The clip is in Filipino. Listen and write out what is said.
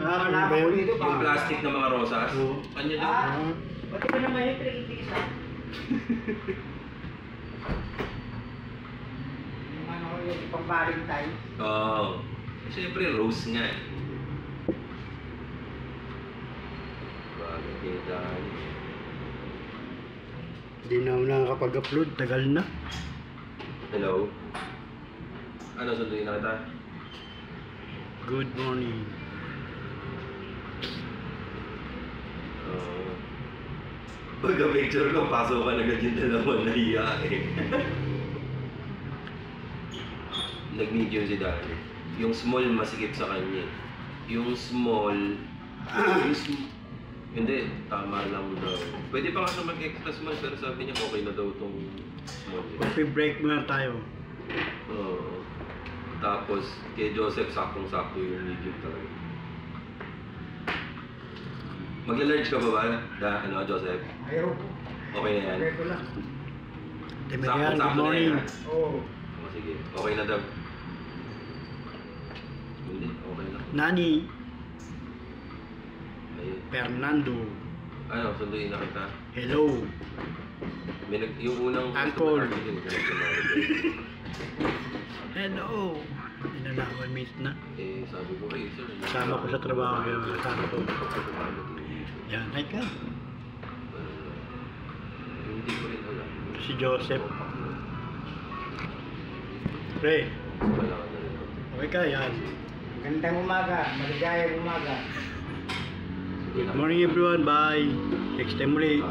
Ano ba yun? Yung plastic na mga rosas. Kanya lang. Pati ba naman yung pinag-itigis ha? Yung ano, yung pang Valentine. Oo. Siyempre, rose nga eh. Valentine. Hindi na ako nakakapag-upload, tagal na. Hello? Ano, sunduin na kita? Good morning. Pagka-picture ko, pasok ka agad yung dalawa na iya eh. Nag-medium si Dali. Yung small masikip sa kanya. Yung small... Hindi, tama lang daw. Pwede pa nga siya mag-extra small pero sabi niya okay na daw itong small. Coffee break muna tayo. Oo. Tapos, kay Joseph, saktong-sakto yung medium talaga. Magla-large ka ba ba? Ano, Joseph? Ayaw. Okay na yan? Okay ko lang. Temerian, good morning. Oo. Oh, sige. Okay na daw. Hindi, okay na. Nani, Ayun. Fernando, Ano, sunduin na kita. hello. Yung unang... Uncle. Hello. Hindi na nakapag-meet na. Eh, sabi ko kayo, sir. Kasama ko sa trabaho yung kasama ko. Yan, hi ka. Hindi ko rin alam. Si Joseph. Pre, Wala ka na rin. okay ka, yan. Gandang umaga, maligayang umaga. Good morning everyone, bye. Next time ulit.